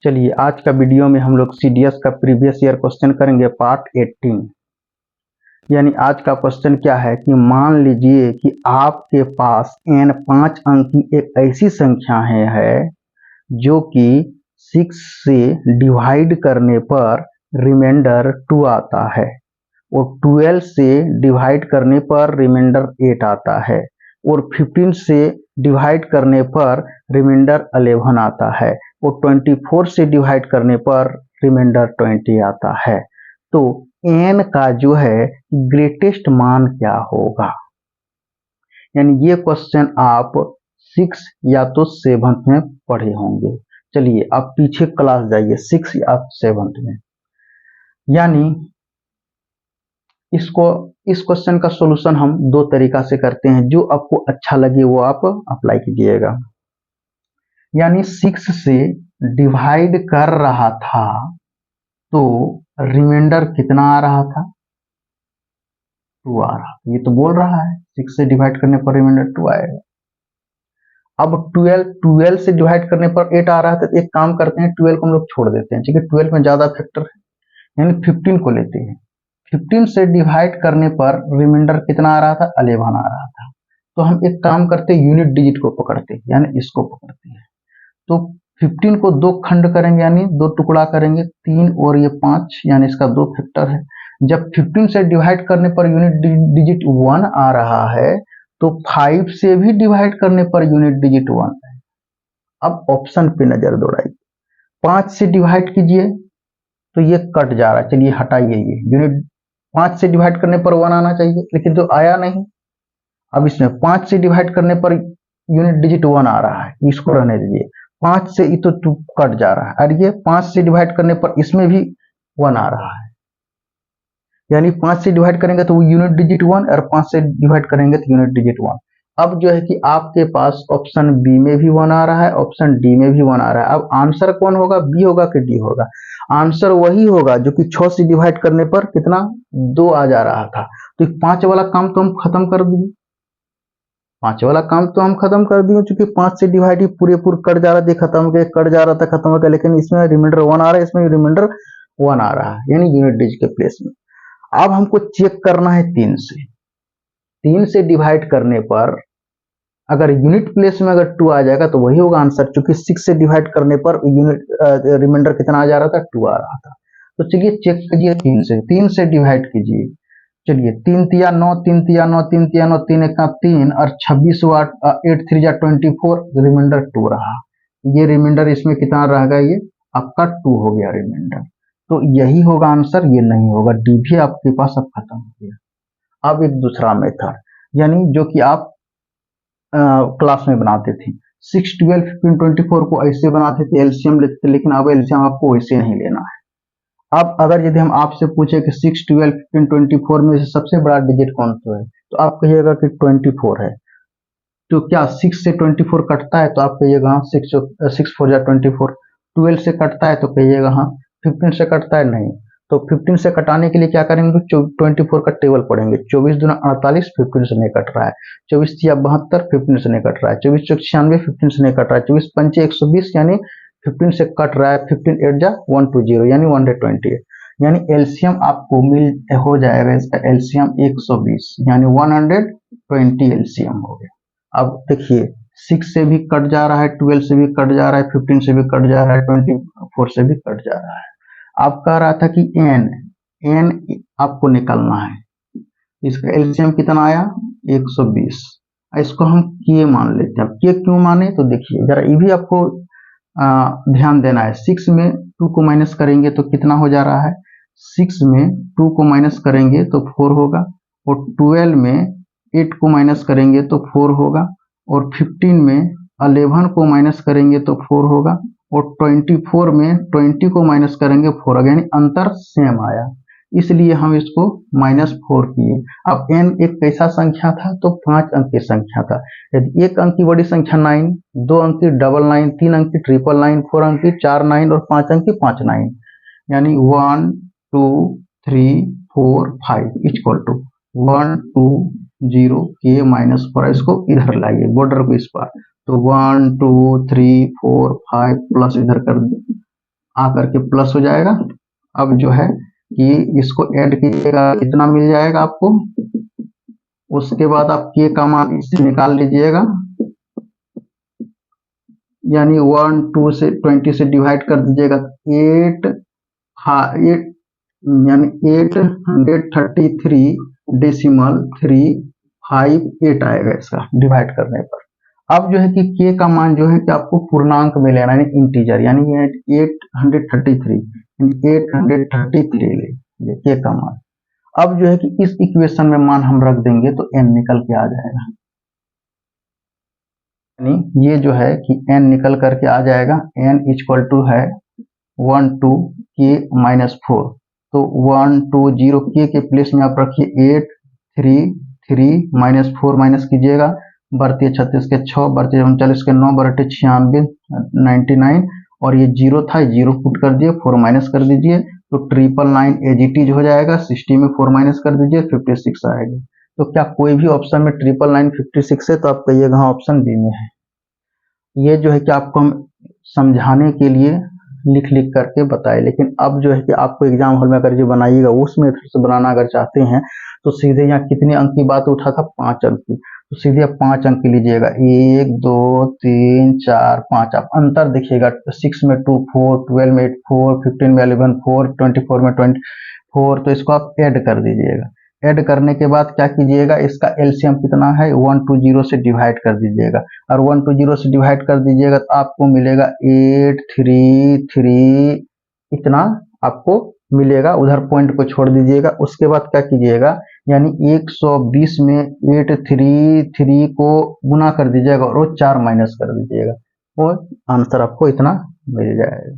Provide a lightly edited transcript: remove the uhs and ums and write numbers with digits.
चलिए आज का वीडियो में हम लोग सीडीएस का प्रीवियस ईयर क्वेश्चन करेंगे पार्ट 18। यानी आज का क्वेश्चन क्या है कि मान लीजिए कि आपके पास n 5 अंक की एक ऐसी संख्या है जो कि 6 से डिवाइड करने पर रिमाइंडर 2 आता है और 12 से डिवाइड करने पर रिमाइंडर 8 आता है और 15 से डिवाइड करने पर रिमाइंडर 11 आता है और 24 से डिवाइड करने पर रिमाइंडर 20 आता है। तो n का जो है ग्रेटेस्ट मान क्या होगा? यानी ये क्वेश्चन आप 6 या तो 7th में पढ़े होंगे। चलिए आप पीछे क्लास जाइए 6 या 7th में। यानी इस क्वेश्चन का सॉल्यूशन हम दो तरीका से करते हैं, जो आपको अच्छा लगे वो आप अप्लाई कीजिएगा। यानी 6 से डिवाइड कर रहा था तो रिमाइंडर कितना आ रहा था? 2 आ रहा था। ये तो बोल रहा है 6 से डिवाइड करने पर रिमाइंडर 2 आएगा। अब 12 से डिवाइड करने पर 8 आ रहा था। तो एक काम करते हैं, 12 को हम लोग छोड़ देते हैं, ठीक है। 12 में ज्यादा फैक्टर है, यानी 15 को लेते हैं। 15 से डिवाइड करने पर रिमाइंडर कितना आ रहा था? 11 आ रहा था। तो हम एक काम करते हैं, यूनिट डिजिट को पकड़ते हैं, यानी इसको पकड़ते हैं। तो 15 को 2 खंड करेंगे, यानी 2 टुकड़ा करेंगे, 3 और ये 5, यानी इसका 2 फैक्टर है। जब 15 से डिवाइड करने पर यूनिट डिजिट 1 आ रहा है तो 5 से भी डिवाइड करने पर यूनिट डिजिट 1 है। अब ऑप्शन पे नजर दौड़ाइए, 5 से डिवाइड कीजिए तो ये कट जा रहा है। चलिए हटाइए, ये यूनिट 5 से डिवाइड करने पर 1 आना चाहिए, लेकिन तो आया नहीं। अब इसमें 5 से डिवाइड करने पर यूनिट डिजिट 1 आ रहा है, इसको रहने दीजिए। 5 से ये तो 2 कट जा रहा है, और ये 5 से डिवाइड करने पर इसमें भी 1 आ रहा है। यानी 5 से डिवाइड करेंगे तो वो यूनिट डिजिट 1 और 5 से डिवाइड करेंगे तो यूनिट डिजिट 1। अब जो है कि आपके पास ऑप्शन बी में भी 1 आ रहा है, ऑप्शन डी में भी 1 आ रहा है। अब आंसर कौन होगा? बी होगा कि डी होगा? आंसर वही होगा जो कि 6 से डिवाइड करने पर कितना 2 आ जा रहा था। तो 5 वाला काम तो हम खत्म कर दिए, 5 वाला काम तो हम खत्म कर दिए, क्योंकि 5 से डिवाइड ही पूरे कट जा रहा था, खत्म हो गया, कट जा रहा था, खत्म हो गया। लेकिन इसमें रिमाइंडर 1 आ रहा है, इसमें रिमाइंडर 1 आ रहा है, यानी यूनिट डिजिट के प्लेस में। अब हमको चेक करना है 3 से। 3 से डिवाइड करने पर अगर यूनिट प्लेस में अगर 2 आ जाएगा तो वही होगा आंसर, क्योंकि 6 से डिवाइड करने पर यूनिट रिमाइंडर कितना आ जा रहा था? 2 आ रहा था। तो चलिए चेक कीजिए 3 से डिवाइड कीजिए। चलिए 3 तिया 9, 3 तिया 9, 3 तिया 9, 3 एक 3 और 26 8 8 3 24, रिमाइंडर 2 रहा। ये रिमाइंडर इसमें कितना रहेगा? ये आपका 2 हो गया रिमाइंडर। तो यही होगा आंसर, ये नहीं होगा। डी भी आपके पास अब खत्म हो गया। अब एक दूसरा मेथड, यानी जो कि आप क्लास में बनाते थे, 6 12 15 24 को ऐसे बनाते थे, एलसीएम लेते थे, लेकिन अब एलसीएम आपको वैसे नहीं लेना है। अब अगर यदि हम आपसे पूछे कि 6 12 15 24 में से सबसे बड़ा डिजिट कौन सा है, तो आप कहिएगा कि 24 है। तो क्या 6 से 24 कटता है? तो आप कहिएगा हाँ, 6 4 24। 12 से कटता है? तो कहिएगा हाँ। 15 से कटता है? नहीं। तो 15 से कटाने के लिए क्या करेंगे? 24 का टेबल पढ़ेंगे। 24 दूना 48, 15 से नहीं कट रहा है। 24 तिया 72, 15 से नहीं कट रहा है। 24 चौक 96, 15 से नहीं कट रहा है। 24 पंचे 120, यानी 15 से कट रहा है। 15 8 जा 120, यानी 120। यानी एलसीएम आपको मिल हो जाएगा, इसका एलसीएम 120, यानी 120 एलसीएम हो गया। अब देखिए 6 से भी कट जा रहा है, 12 से भी कट जा रहा है, 15 से भी कट जा रहा है, 24 से भी कट जा रहा है। आप कह रहा था कि एन आपको निकालना है, इसका एलसीएम कितना आया? 120। इसको हम के मान लेते हैं। के क्यों माने? तो देखिए जरा ये भी आपको ध्यान देना है। 6 में 2 को माइनस करेंगे तो कितना हो जा रहा है? 6 में 2 को माइनस करेंगे तो 4 होगा, और 12 में 8 को माइनस करेंगे तो 4 होगा, और 15 में 11 को माइनस करेंगे तो 4 होगा, और 24 में 20 को माइनस करेंगे 4 होगा, यानी अंतर सेम आया, इसलिए हम इसको -4 किए। अब n एक कैसा संख्या था? तो 5 अंक की संख्या था। यदि 1 अंक की बड़ी संख्या 9, 2 अंक की 99, 3 अंक की 999, 4 अंक की 49 और 5 अंक की 59, यानी 1 2 3 4 5 इक्वल टू 1 2 0 के -4। इसको इधर लाइए, बॉर्डर को इस पार, तो 1 2 3 4 5 प्लस इधर कर आकर के प्लस हो जाएगा। अब जो है कि इसको ऐड कीजिएगा, कितना मिल जाएगा आपको। उसके बाद आप के का मान इससे निकाल लीजिएगा, यानी 1 2 से 20 से डिवाइड कर दीजिएगा। 8 8 यानी 833.358 आएगा इसका डिवाइड करने पर। अब जो है कि के का मान जो है कि आपको पूर्णांक में लेना है, यानी इंटीजर, यानी ये 833 यानी 833 ले ये के का मान। अब जो है कि इस इक्वेशन में मान हम रख देंगे तो n निकल के आ जाएगा, यानी ये जो है कि n निकल करके आ जाएगा। n इक्वल टू है 1 2 के माइनस 4, तो 1 2 0 के प्लेस में आप रखिए 8 3 3 माइनस 4 माइनस कीजिएगा, बढ़ती 36 के 6 बढ़ती 39 के 9 बढ़ते 96 99, और ये जीरो था, जीरो पुट कर दिए, 4 माइनस कर दीजिए तो 999 एजीटीज हो जाएगा। 60 में 4 माइनस कर दीजिए 56 आएगा। तो क्या कोई भी ऑप्शन में 999 56 है, तो आप कहिएगा हाँ ऑप्शन बी में है। ये जो है कि आपको हम समझाने के लिए लिख लिख करके बताए, लेकिन अब जो है कि आपको एग्जाम हॉल में अगर जो बनाइएगा उस मेथड से बनाना अगर चाहते हैं तो सीधे यहाँ कितने अंक की बात उठा था, 5 अंक की, तो सीधे आप 5 अंक की लीजिएगा, 1 2 3 4 5। आप अंतर देखिएगा, 6 में 2 4, 12 में 8 4, 15 में 11 4, 24 में 24, तो इसको आप ऐड कर दीजिएगा। ऐड करने के बाद क्या कीजिएगा, इसका एलसीएम कितना है 120 से डिवाइड कर दीजिएगा, और 120 से डिवाइड कर दीजिएगा तो आपको मिलेगा 833, इतना आपको मिलेगा। उधर पॉइंट को छोड़ दीजिएगा। उसके बाद क्या कीजिएगा, यानी 120 में 833 को गुना कर दीजिएगा और वो 4 माइनस कर दीजिएगा, वो आंसर आपको इतना मिल जाएगा।